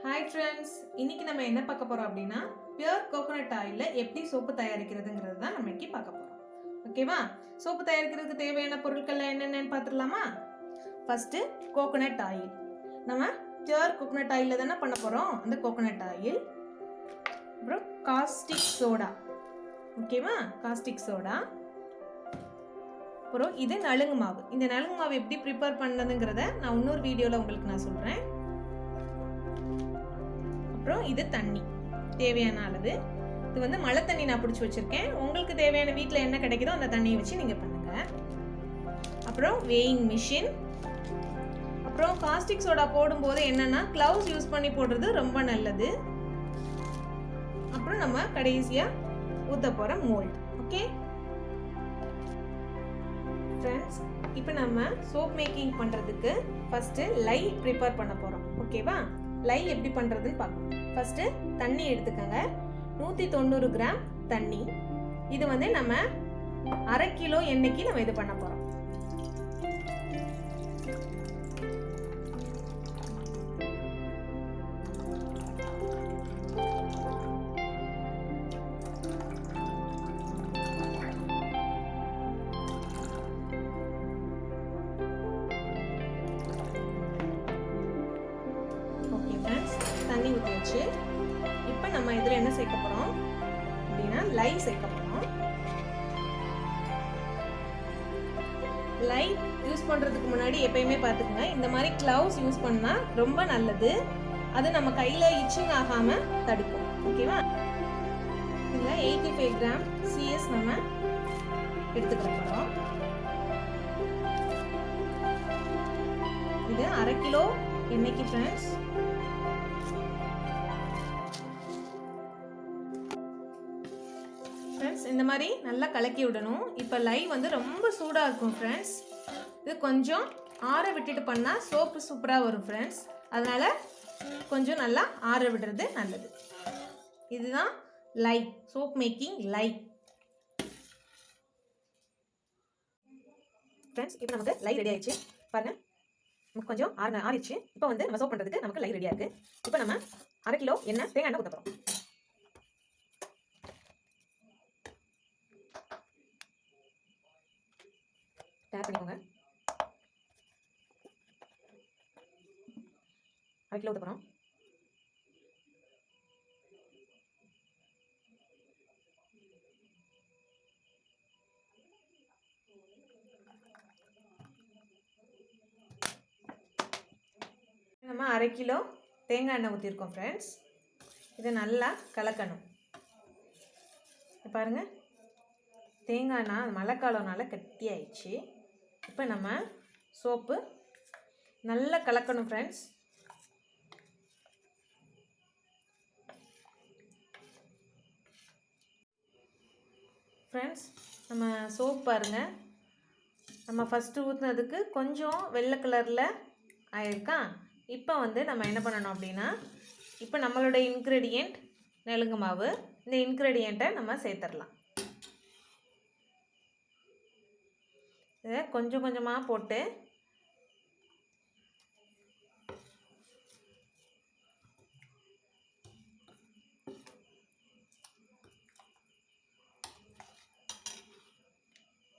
Hi friends, இன்னைக்கு நம்ம என்ன பார்க்க போறோம் அப்படின்னா பியூர் கோகோனட் ஆயில்ல எப்படி சோப்பு தயாரிக்கிறதுங்கிறது தான் நம்ம இன்னைக்கு பார்க்க போறோம். ஓகேவா? சோப்பு தயாரிக்கிறதுக்கு தேவையான பொருட்கள் என்னென்னு பார்த்துடலாமா? First coconut oil. நம்ம பியூர் கோகோனட் ஆயில்ல தானே பண்ண போறோம். அந்த கோகோனட் ஆயில், அப்புறம் காஸ்டிக் சோடா. ஓகேவா? Caustic soda. அப்புறம் இது நலுங்கு மாவு. இந்த நலுங்கு மாவு எப்படி ப்ரிப்பேர் பண்ணதுங்கிறத நான் இன்னொரு வீடியோவில் உங்களுக்கு நான் சொல்கிறேன். அப்புறம் இது தண்ணி தேவையான அளவு. இது வந்து மழை தண்ணி நான் பிடிச்சி வச்சுருக்கேன். உங்களுக்கு தேவையான வீட்டில் என்ன கிடைக்குதோ அந்த தண்ணியை வச்சு நீங்கள் பண்ணுங்கள். அப்புறம் வேயிங் மிஷின். அப்புறம் காஸ்டிக் சோடா போடும்போது என்னென்னா க்ளவுஸ் யூஸ் பண்ணி போடுறது ரொம்ப நல்லது. அப்புறம் நம்ம கடைசியாக ஊற்ற போகிற மோல்ட். ஓகே ஃப்ரெண்ட்ஸ், இப்போ நம்ம சோப் மேக்கிங் பண்ணுறதுக்கு ஃபஸ்ட்டு லை ப்ரிப்பேர் பண்ண போகிறோம். ஓகேவா? லை எப்படி பண்ணுறதுன்னு பார்க்கலாம். ஃபஸ்ட்டு தண்ணி எடுத்துக்கோங்க. 190 கிராம் தண்ணி. இது வந்து நம்ம அரை கிலோ எண்ணெய்க்கு நம்ம இது பண்ண போகிறோம். தண்ணி ஊற்றியாச்சு. இப்போ நம்ம இதில் என்ன சேர்க்க போகிறோம் அப்படின்னா லை சேர்க்க போகிறோம். லை யூஸ் பண்ணுறதுக்கு முன்னாடி எப்பயுமே பார்த்துக்கோங்க, இந்த மாதிரி க்ளவுஸ் யூஸ் பண்ணால் ரொம்ப நல்லது. அது நம்ம கையில் இச்சிங் ஆகாமல் தடுக்கும். ஓகேவா? இதில் 85 கிராம் சிஎஸ் நம்ம எடுத்துக்க போகிறோம். இது அரை கிலோ எண்ணெய்க்கு ஃப்ரெண்ட்ஸ். இந்த மாதிரி நல்லா கலக்கி விடணும். இப்போ லை வந்து ரொம்ப சூடாக இருக்கும் ஃப்ரெண்ட்ஸ். இது கொஞ்சம் ஆற விட்டுட்டு பண்ணால் சோப்பு சூப்பராக வரும் ஃப்ரெண்ட்ஸ். அதனால் கொஞ்சம் நல்லா ஆற விடுறது நல்லது. இதுதான் லை, சோப் மேக்கிங் லை. ஃப்ரெண்ட்ஸ், இப்போ நமக்கு லை ரெடி ஆயிடுச்சு. பாருங்கள், நமக்கு கொஞ்சம் ஆறிடுச்சு. இப்போ வந்து நம்ம சோப் பண்ணுறதுக்கு நமக்கு லை ரெடியாக இருக்குது. இப்போ நம்ம அரை கிலோ தேங்காய் எண்ணெய் ஊற்ற போகிறோம். டேப் பண்ணிக்கோங்க. அரை கிலோ ஊற்ற போகிறோம். நம்ம அரை கிலோ தேங்காய் எண்ணெய் ஊற்றிருக்கோம் ஃப்ரெண்ட்ஸ். இதை நல்லா கலக்கணும். பாருங்கள், தேங்காய் எண்ணெய் மழை காலம்னால கட்டி ஆயிடுச்சு. இப்போ நம்ம சோப்பு நல்லா கலக்கணும் ஃப்ரெண்ட்ஸ். ஃப்ரெண்ட்ஸ், நம்ம சோப் பாருங்கள், நம்ம ஃபஸ்ட்டு ஊற்றுனதுக்கு கொஞ்சம் வெள்ளை கலரில் ஆயிருக்கா. இப்போ வந்து நம்ம என்ன பண்ணணும் அப்படின்னா, இப்போ நம்மளோட இன்க்ரெடியண்ட் நெலுங்கு மாவு. இந்த இன்க்ரெடியண்ட்டை நம்ம சேர்த்துடலாம். இதை கொஞ்சம் கொஞ்சமாக போட்டு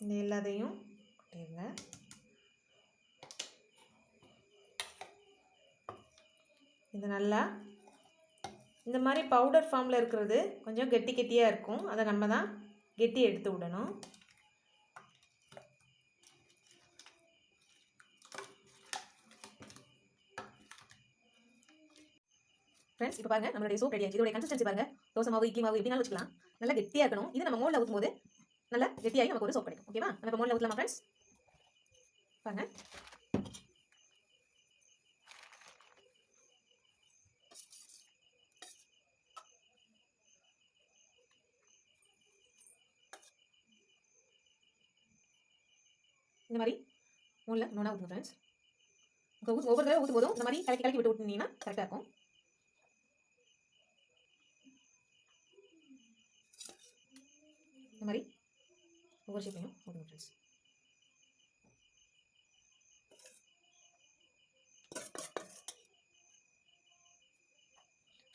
இந்த எல்லாத்தையும் கொட்டிடுங்க. இது நல்லா இந்த மாதிரி பவுடர் ஃபார்மில் இருக்கிறது கொஞ்சம் கெட்டி கெட்டியாக இருக்கும். அதை நம்ம தான் கெட்டி எடுத்து விடணும். ஃப்ரெண்ட்ஸ், இப்போ பாருங்கள், நம்மளுடைய சோப் ரெடி ஆயிடுச்சு. இதோட கன்சிஸ்டன்சி பாருங்கள், தோசை மாவு, இட்லி மாவு எப்படினாலும் வச்சுக்கலாம். நல்லா கெட்டியாக இருக்கணும். இது நம்ம மோல்டில் ஊற்றும் போது நல்லா கெட்டியாகி நமக்கு ஒரு சோப் கிடைக்கும். ஓகேவா? நம்ம இப்போ மோல்டில் ஊற்றலாமா ஃப்ரெண்ட்ஸ்? பாருங்கள், இந்த மாதிரி மோல்டில் நோனா ஊற்றுங்க ஃப்ரெண்ட்ஸ். ஒவ்வொரு தடவை ஊற்றும் போதும் இந்த மாதிரி கலக்கி கலக்கி விட்டு விட்டுனீங்கன்னா கரெக்டாக இருக்கும். இந்த மாதிரி ஒவ்வொரு ஷேப்பையும் ஊற்றுங்க ஃப்ரெண்ட்ஸ்.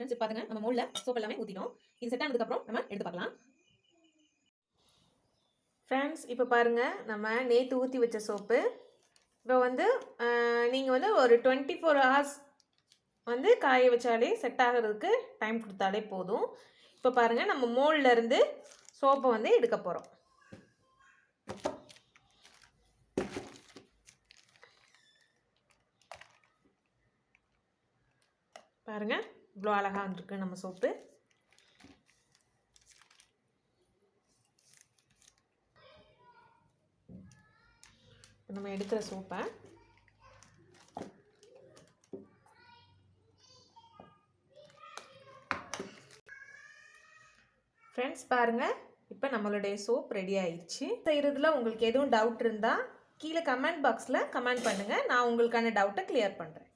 ஃப்ரெண்ட்ஸ் இப்போ பாருங்க நம்ம மோல்ல சோப் எல்லாமே ஊற்றிட்டோம். இது செட் ஆனதுக்கப்புறம் நம்ம எடுத்து பார்க்கலாம். ஃப்ரெண்ட்ஸ் இப்போ பாருங்கள் நம்ம நேற்று ஊற்றி வச்ச சோப்பு இப்போ வந்து நீங்கள் வந்து ஒரு 24 hours வந்து காய வச்சாலே செட் ஆகிறதுக்கு டைம் கொடுத்தாலே போதும். இப்போ பாருங்கள் நம்ம மோல்லேருந்து சோப்பை வந்து எடுக்க போகிறோம். பாருங்கள் இவ்வளோ அழகாக வந்துருக்கு நம்ம சோப்பு. நம்ம எடுக்கிற சோப்பை ஃப்ரெண்ட்ஸ் பாருங்கள் இப்போ நம்மளுடைய சோப் ரெடி ஆயிடுச்சு. செய்கிறதுல உங்களுக்கு எதுவும் டவுட் இருந்தால் கீழே கமெண்ட் பாக்ஸில் கமெண்ட் பண்ணுங்கள். நான் உங்களுக்கான டவுட்டை கிளியர் பண்ணுறேன்.